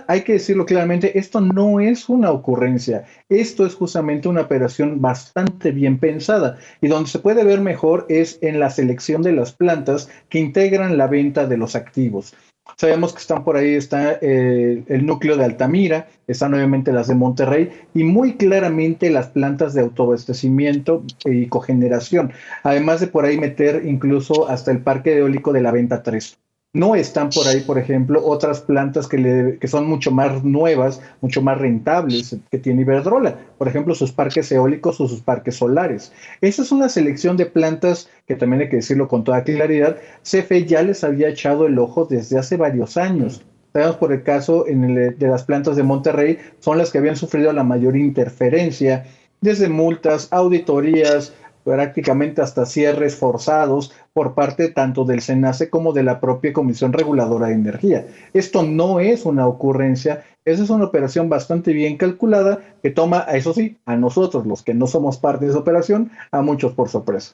hay que decirlo claramente, esto no es una ocurrencia, esto es justamente una operación bastante bien pensada, y donde se puede ver mejor es en la selección de las plantas que integran la venta de los activos. Sabemos que están por ahí, está el núcleo de Altamira, están obviamente las de Monterrey y muy claramente las plantas de autoabastecimiento y cogeneración, además de por ahí meter incluso hasta el parque eólico de la Venta 3. No están por ahí, por ejemplo, otras plantas que son mucho más nuevas, mucho más rentables que tiene Iberdrola. Por ejemplo, sus parques eólicos o sus parques solares. Esa es una selección de plantas que también hay que decirlo con toda claridad. CFE ya les había echado el ojo desde hace varios años. Sabemos por el caso de las plantas de Monterrey, son las que habían sufrido la mayor interferencia, desde multas, auditorías, prácticamente hasta cierres forzados por parte tanto del SENACE como de la propia Comisión Reguladora de Energía. Esto no es una ocurrencia, esa es una operación bastante bien calculada que toma, eso sí, a nosotros, los que no somos parte de esa operación, a muchos por sorpresa.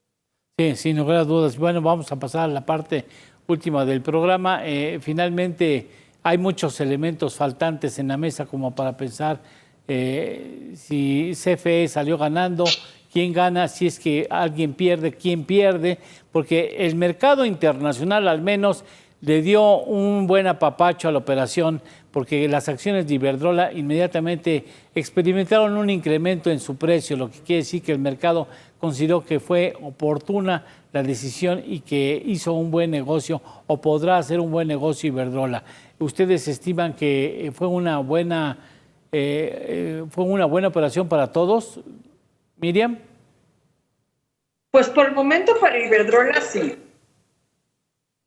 Sí, sin lugar a dudas. Bueno, vamos a pasar a la parte última del programa. Finalmente, hay muchos elementos faltantes en la mesa como para pensar si CFE salió ganando, quién gana, si es que alguien pierde, quién pierde, porque el mercado internacional al menos le dio un buen apapacho a la operación, porque las acciones de Iberdrola inmediatamente experimentaron un incremento en su precio, lo que quiere decir que el mercado consideró que fue oportuna la decisión y que hizo un buen negocio o podrá hacer un buen negocio Iberdrola. ¿Ustedes estiman que fue una buena operación para todos, Miriam? Pues por el momento para Iberdrola sí,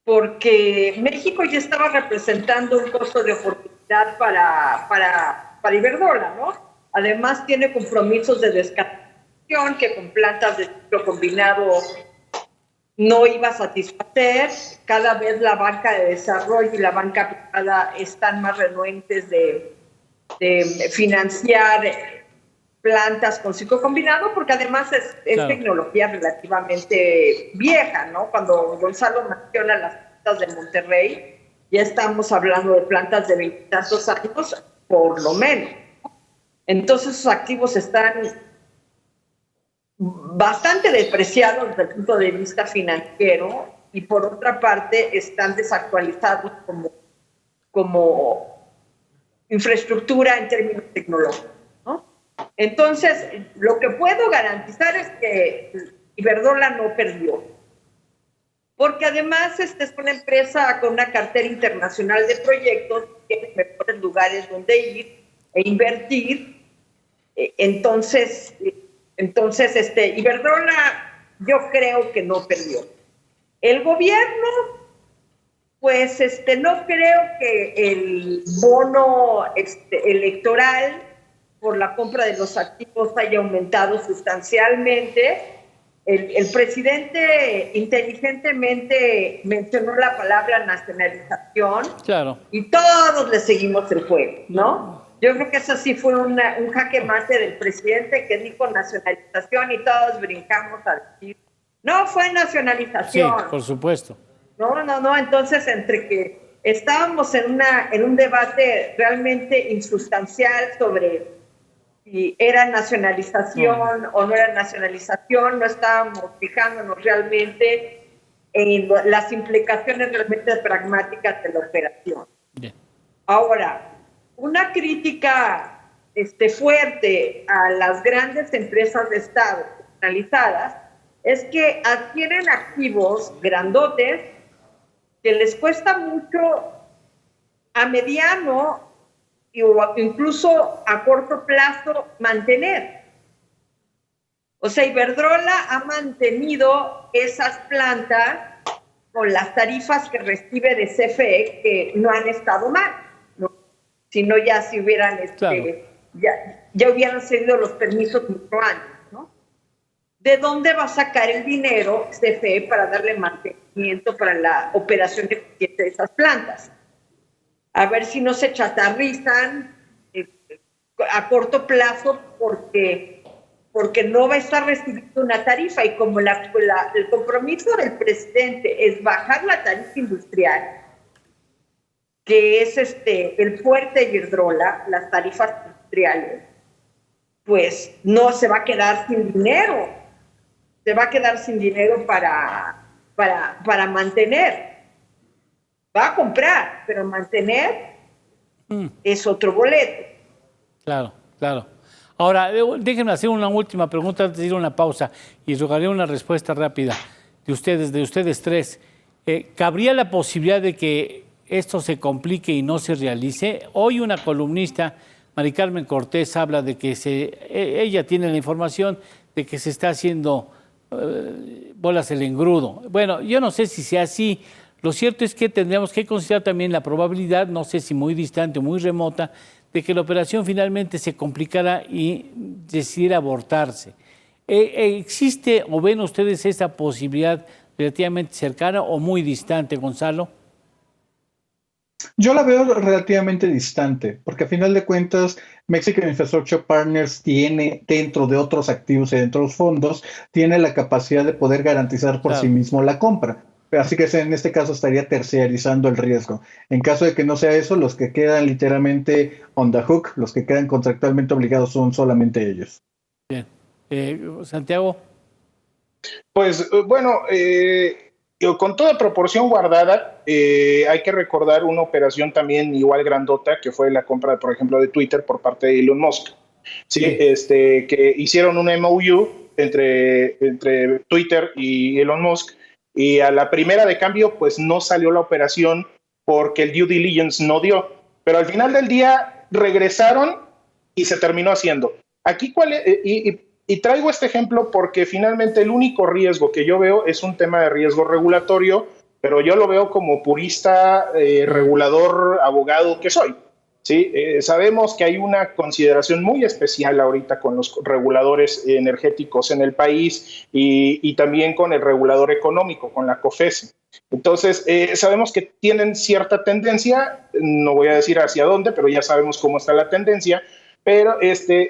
porque México ya estaba representando un costo de oportunidad para Iberdrola, ¿no? Además tiene compromisos de descarbonización que con plantas de ciclo combinado no iba a satisfacer. Cada vez la banca de desarrollo y la banca privada están más renuentes de financiar plantas con ciclo combinado, porque además es claro, tecnología relativamente vieja, ¿no? Cuando Gonzalo menciona las plantas de Monterrey, ya estamos hablando de plantas de 20 y tantos años, por lo menos. Entonces, sus activos están bastante depreciados desde el punto de vista financiero y, por otra parte, están desactualizados como infraestructura en términos tecnológicos, ¿no? Entonces, lo que puedo garantizar es que Iberdrola no perdió, porque además es una empresa con una cartera internacional de proyectos, tiene mejores lugares donde ir e invertir. Entonces Iberdrola yo creo que no perdió. El gobierno Pues no creo que el bono electoral por la compra de los activos haya aumentado sustancialmente. El presidente inteligentemente mencionó la palabra nacionalización, claro, y todos le seguimos el juego, ¿no? Yo creo que eso sí fue un jaque mate del presidente, que dijo nacionalización y todos brincamos a decir, no fue nacionalización. sí, por supuesto. No, entonces entre que estábamos en un debate realmente insustancial sobre si era nacionalización o no era nacionalización, no estábamos fijándonos realmente en las implicaciones realmente pragmáticas de la operación. Bien. Ahora, una crítica fuerte a las grandes empresas de Estado nacionalizadas es que adquieren activos grandotes que les cuesta mucho a mediano o incluso a corto plazo mantener. O sea, Iberdrola ha mantenido esas plantas con las tarifas que recibe de CFE, que no han estado mal, ¿no? Si no, ya se hubieran, claro, ya hubieran cedido los permisos mucho antes, ¿no? ¿De dónde va a sacar el dinero CFE para darle mantenimiento para la operación eficiente de esas plantas? A ver si no se chatarrizan a corto plazo porque no va a estar recibiendo una tarifa, y como el compromiso del presidente es bajar la tarifa industrial, que es el fuerte de Iberdrola, las tarifas industriales, pues no se va a quedar sin dinero, para mantener. Va a comprar, pero mantener es otro boleto. Claro, claro. Ahora, déjenme hacer una última pregunta antes de ir a una pausa y rogaré una respuesta rápida de ustedes tres. ¿Cabría la posibilidad de que esto se complique y no se realice? Hoy una columnista, Mari Carmen Cortés, habla de que ella tiene la información de que se está haciendo bolas el engrudo. Bueno, yo no sé si sea así. Lo cierto es que tendríamos que considerar también la probabilidad, no sé si muy distante o muy remota, de que la operación finalmente se complicara y decidiera abortarse. ¿Existe o ven ustedes esa posibilidad relativamente cercana o muy distante, Gonzalo? Yo la veo relativamente distante, porque a final de cuentas Mexican Infrastructure Partners tiene, dentro de otros activos y dentro de los fondos, tiene la capacidad de poder garantizar por sí mismo la compra. Así que en este caso estaría terciarizando el riesgo. En caso de que no sea eso, los que quedan literalmente on the hook, los que quedan contractualmente obligados son solamente ellos. Bien. Santiago. Pues bueno, con toda proporción guardada, hay que recordar una operación también igual grandota, que fue la compra, por ejemplo, de Twitter por parte de Elon Musk. Sí, que hicieron un MOU entre Twitter y Elon Musk, y a la primera de cambio, pues no salió la operación porque el due diligence no dio. Pero al final del día regresaron y se terminó haciendo. Aquí, y traigo este ejemplo porque finalmente el único riesgo que yo veo es un tema de riesgo regulatorio, pero yo lo veo como purista, regulador, abogado que soy. ¿Sí? Sabemos que hay una consideración muy especial ahorita con los reguladores energéticos en el país y también con el regulador económico, con la COFECE. Entonces, sabemos que tienen cierta tendencia, no voy a decir hacia dónde, pero ya sabemos cómo está la tendencia, pero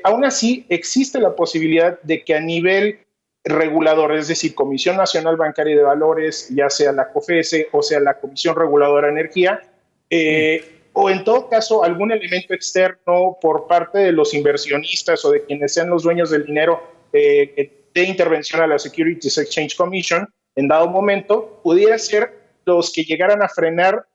aún así existe la posibilidad de que a nivel regulador, es decir, Comisión Nacional Bancaria y de Valores, ya sea la COFECE o sea la Comisión Reguladora de Energía, o en todo caso algún elemento externo por parte de los inversionistas o de quienes sean los dueños del dinero de intervención a la Securities Exchange Commission, en dado momento, pudiera ser los que llegaran a frenar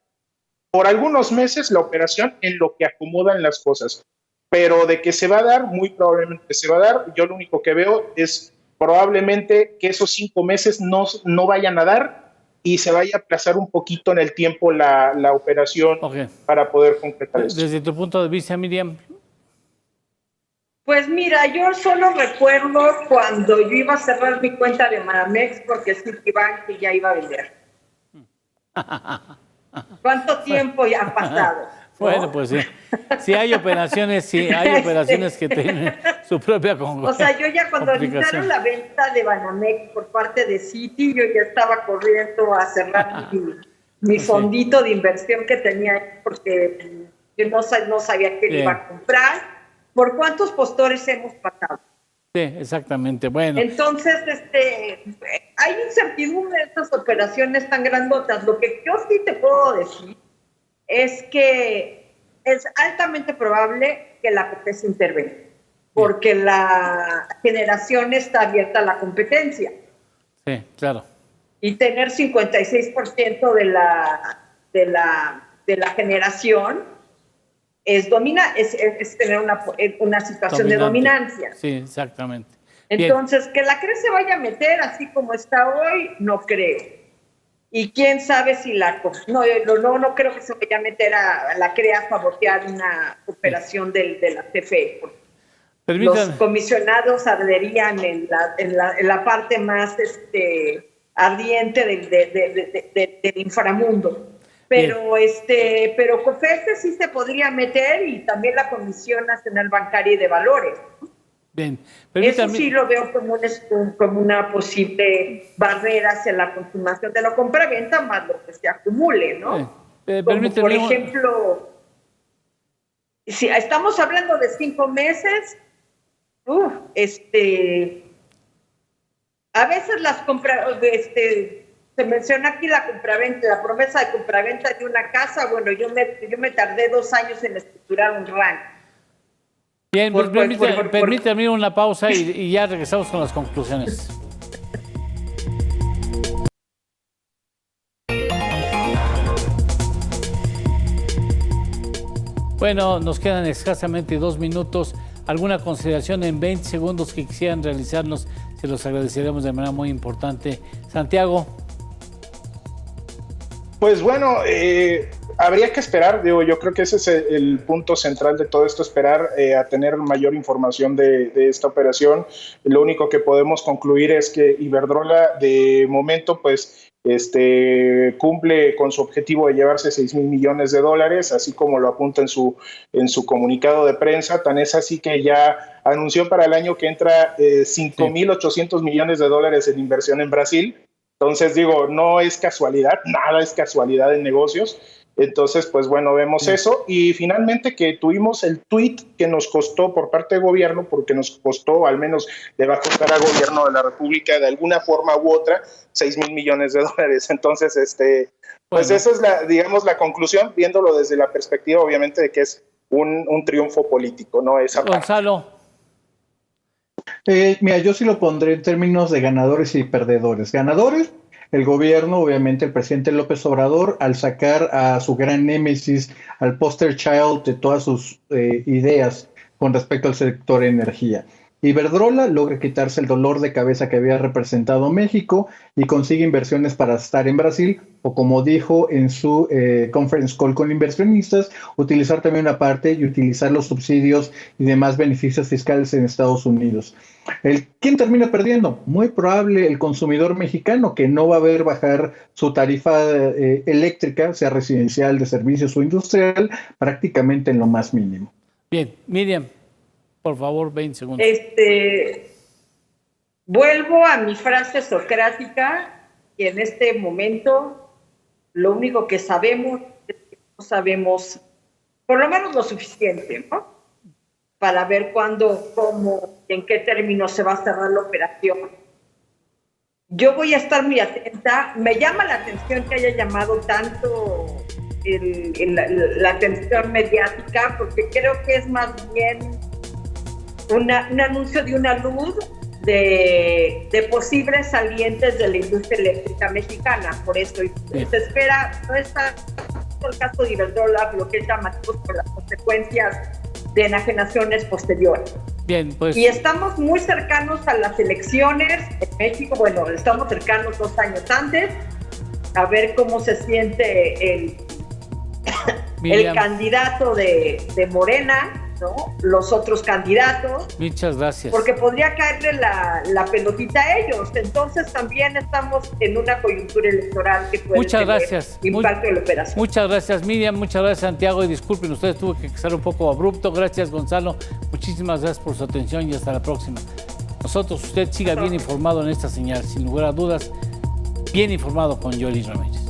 por algunos meses la operación en lo que acomodan las cosas. Pero de que se va a dar, muy probablemente se va a dar. Yo lo único que veo es probablemente que esos 5 meses no vayan a dar y se vaya a aplazar un poquito en el tiempo la operación para poder concretar esto. Desde tu punto de vista, Miriam. Pues mira, yo solo recuerdo cuando yo iba a cerrar mi cuenta de Banamex porque Citibank ya iba a vender. ¿Cuánto tiempo ya ha pasado? ¿No? Bueno, pues sí. Sí hay operaciones que tienen su propia O sea, yo ya cuando anunciaron la venta de Banamex por parte de Citi, yo ya estaba corriendo a cerrar mi fondito de inversión que tenía, porque yo no sabía qué iba a comprar. ¿Por cuántos postores hemos pasado? Sí, exactamente. Bueno. Entonces, hay incertidumbre en estas operaciones tan grandotas. Lo que yo sí te puedo decir es que es altamente probable que la COFECE intervenga, porque la generación está abierta a la competencia. Sí, claro. Y tener 56% de la generación es tener una situación de dominancia. Sí, exactamente. Entonces, que la CRE se vaya a meter así como está hoy, no creo. Y quién sabe si no creo que se vaya a meter a la CRE a sabotear una operación de la CFE. Los comisionados arderían en la parte más ardiente del inframundo. Pero COFECE sí se podría meter, y también la Comisión Nacional Bancaria y de Valores. Bien. Eso sí lo veo como una posible barrera hacia la consumación de la compraventa, más lo que se acumule, ¿no? Como por ejemplo, si estamos hablando de 5 meses, a veces las se menciona aquí la compraventa, la promesa de compraventa de una casa. Bueno, yo me tardé 2 años en estructurar un rancho. Bien, pues permítame una pausa y ya regresamos con las conclusiones. Bueno, nos quedan escasamente 2 minutos. ¿Alguna consideración en 20 segundos que quisieran realizarnos? Se los agradeceremos de manera muy importante. Santiago. Pues bueno, habría que esperar, yo creo que ese es el punto central de todo esto, esperar a tener mayor información de esta operación. Lo único que podemos concluir es que Iberdrola de momento pues cumple con su objetivo de llevarse $6,000 millones, así como lo apunta en su comunicado de prensa. Tan es así que ya anunció para el año que entra $5,800 millones en inversión en Brasil. Entonces, no es casualidad, nada es casualidad en negocios. Entonces, pues bueno, vemos eso. Y finalmente que tuvimos el tuit que nos costó por parte del gobierno, porque nos costó, al menos le va a costar al gobierno de la República de alguna forma u otra, $6,000 millones. Entonces, pues esa es la conclusión, viéndolo desde la perspectiva, obviamente, de que es un triunfo político, ¿no? Esa Gonzalo. Mira, yo sí lo pondré en términos de ganadores y perdedores. Ganadores, el gobierno, obviamente el presidente López Obrador, al sacar a su gran némesis, al poster child de todas sus ideas con respecto al sector energía. Iberdrola logra quitarse el dolor de cabeza que había representado México y consigue inversiones para estar en Brasil, o como dijo en su conference call con inversionistas, utilizar también una parte y utilizar los subsidios y demás beneficios fiscales en Estados Unidos. ¿Quién termina perdiendo? Muy probable el consumidor mexicano, que no va a ver bajar su tarifa eléctrica, sea residencial, de servicios o industrial, prácticamente en lo más mínimo. Bien, Miriam. Por favor, 20 segundos. Vuelvo a mi frase socrática, que en este momento lo único que sabemos es que no sabemos, por lo menos lo suficiente, ¿no? Para ver cuándo, cómo, en qué términos se va a cerrar la operación. Yo voy a estar muy atenta. Me llama la atención que haya llamado tanto la atención mediática, porque creo que es más bien un anuncio de una luz de posibles salientes de la industria eléctrica mexicana. Por eso se espera, no está el caso de Iberdrola, lo que es llamativo por las consecuencias de enajenaciones posteriores. Bien, pues. Y estamos muy cercanos a las elecciones en México. Bueno, estamos cercanos 2 años antes, a ver cómo se siente el candidato de Morena. ¿no? Los otros candidatos. Muchas gracias. Porque podría caerle la pelotita a ellos. Entonces también estamos en una coyuntura electoral que puede tener impacto en la operación. Muchas gracias, Miriam. Muchas gracias, Santiago. Y disculpen, ustedes tuve que ser un poco abrupto. Gracias, Gonzalo. Muchísimas gracias por su atención y hasta la próxima. Usted siga bien informado en esta señal. Sin lugar a dudas, bien informado con Yolis Ramírez.